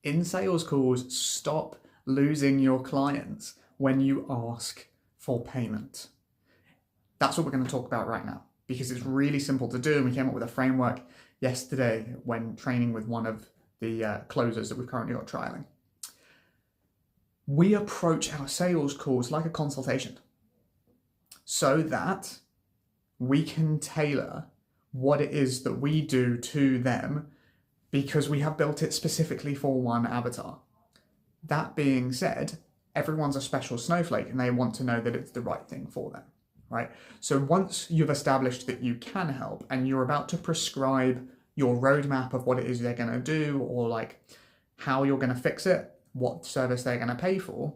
In sales calls, stop losing your clients when you ask for payment. That's what we're going to talk about right now, because it's really simple to do. And we came up with a framework yesterday when training with one of the closers that we've currently got trialing. We approach our sales calls like a consultation so that we can tailor what it is that we do to them, because we have built it specifically for one avatar. That being said, everyone's a special snowflake and they want to know that it's the right thing for them, right? So once you've established that you can help and you're about to prescribe your roadmap of what it is they're going to do, or like how you're going to fix it, what service they're going to pay for,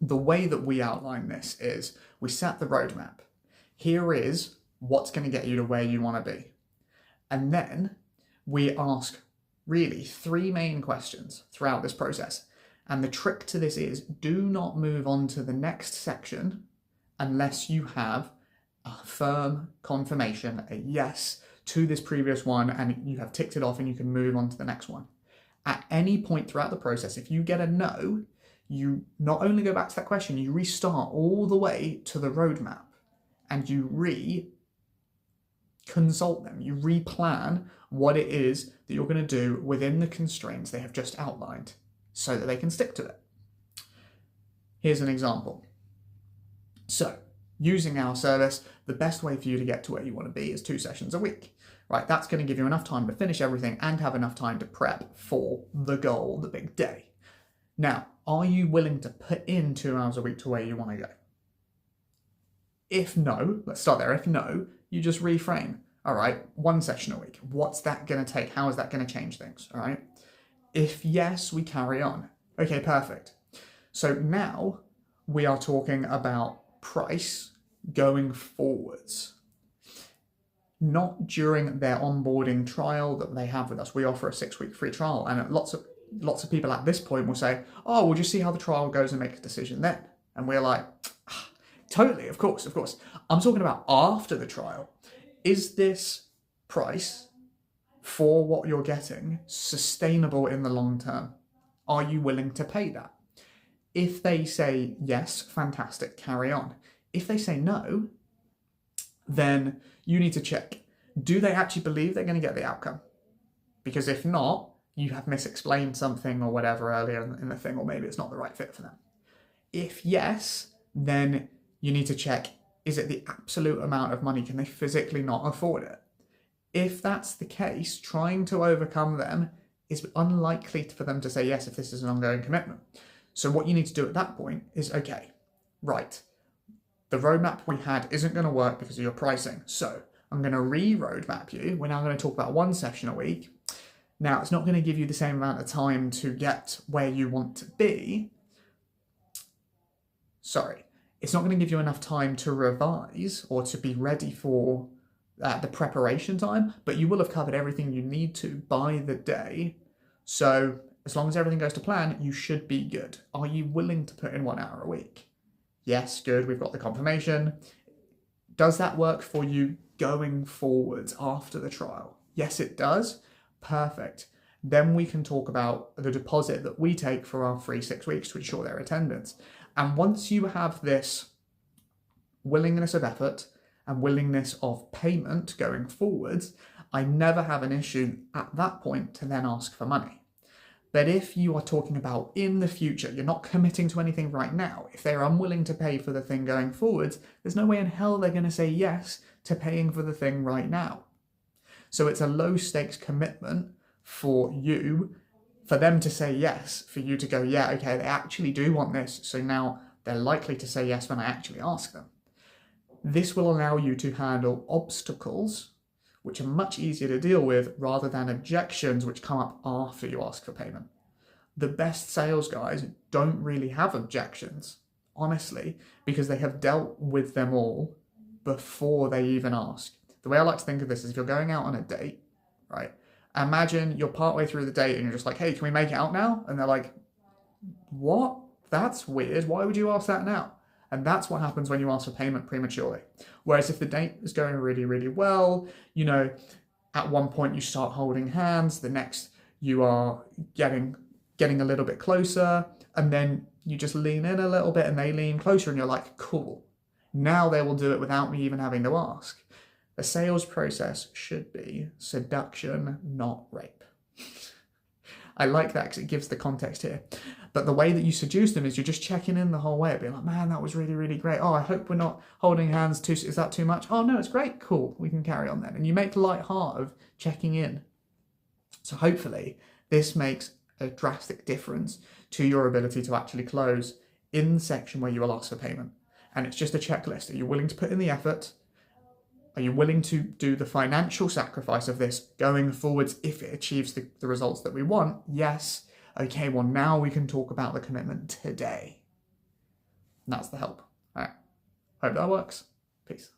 the way that we outline this is we set the roadmap. Here is what's going to get you to where you want to be. And then we ask really 3 main questions throughout this process. And the trick to this is, do not move on to the next section unless you have a firm confirmation, a yes to this previous one, and you have ticked it off and you can move on to the next one. At any point throughout the process, if you get a no, you not only go back to that question, you restart all the way to the roadmap and you consult them, you replan what it is that you're going to do within the constraints they have just outlined so that they can stick to it. Here's an example. So, using our service, the best way for you to get to where you want to be is 2 sessions a week, right? That's going to give you enough time to finish everything and have enough time to prep for the goal, the big day. Now, are you willing to put in 2 hours a week to where you want to go? If no, let's start there. If no, you just reframe. All right, 1 session a week. What's that going to take? How is that going to change things? All right. If yes, we carry on. Okay, perfect. So now we are talking about price going forwards. Not during their onboarding trial that they have with us. We offer a 6-week free trial, and lots of people at this point will say, oh, we'll just see how the trial goes and make a decision then. And we're like, totally, of course. I'm talking about after the trial. Is this price for what you're getting sustainable in the long term? Are you willing to pay that? If they say yes, fantastic, carry on. If they say no, then you need to check, do they actually believe they're going to get the outcome? Because if not, you have misexplained something or whatever earlier in the thing, or maybe it's not the right fit for them. If yes, then you need to check, is it the absolute amount of money? Can they physically not afford it? If that's the case, trying to overcome them is unlikely for them to say yes if this is an ongoing commitment. So what you need to do at that point is, okay, right, the roadmap we had isn't going to work because of your pricing. So I'm going to re-roadmap you. We're now going to talk about 1 session a week. Now, it's not going to give you the same amount of time to get where you want to be. It's not going to give you enough time to revise or to be ready for the preparation time, but you will have covered everything you need to by the day. So as long as everything goes to plan, you should be good. Are you willing to put in 1 hour a week? Yes, good, we've got the confirmation. Does that work for you going forwards after the trial? Yes, it does. Perfect. Then we can talk about the deposit that we take for our free 6 weeks to ensure their attendance. And once you have this willingness of effort and willingness of payment going forwards, I never have an issue at that point to then ask for money. But if you are talking about in the future, you're not committing to anything right now, if they're unwilling to pay for the thing going forwards, there's no way in hell they're going to say yes to paying for the thing right now. So it's a low stakes commitment for you, for them to say yes, for you to go, yeah, okay, they actually do want this, so now they're likely to say yes when I actually ask them. This will allow you to handle obstacles, which are much easier to deal with, rather than objections which come up after you ask for payment. The best sales guys don't really have objections, honestly, because they have dealt with them all before they even ask. The way I like to think of this is if you're going out on a date, right? Imagine you're partway through the date and you're just like, hey, can we make out now? And they're like, what? That's weird. Why would you ask that now? And that's what happens when you ask for payment prematurely. Whereas if the date is going really, really well, at one point you start holding hands, the next you are getting a little bit closer, and then you just lean in a little bit and they lean closer and you're like, cool. Now they will do it without me even having to ask. The sales process should be seduction, not rape. I like that because it gives the context here. But the way that you seduce them is you're just checking in the whole way, being like, man, that was really, really great. Oh, I hope we're not holding hands too, is that too much? Oh no, it's great, cool, we can carry on then. And you make light heart of checking in. So hopefully this makes a drastic difference to your ability to actually close in the section where you will ask for payment. And it's just a checklist. Are you willing to put in the effort? Are you willing to do the financial sacrifice of this going forwards if it achieves the results that we want? Yes. Okay, well, now we can talk about the commitment today. And that's the help. All right. Hope that works. Peace.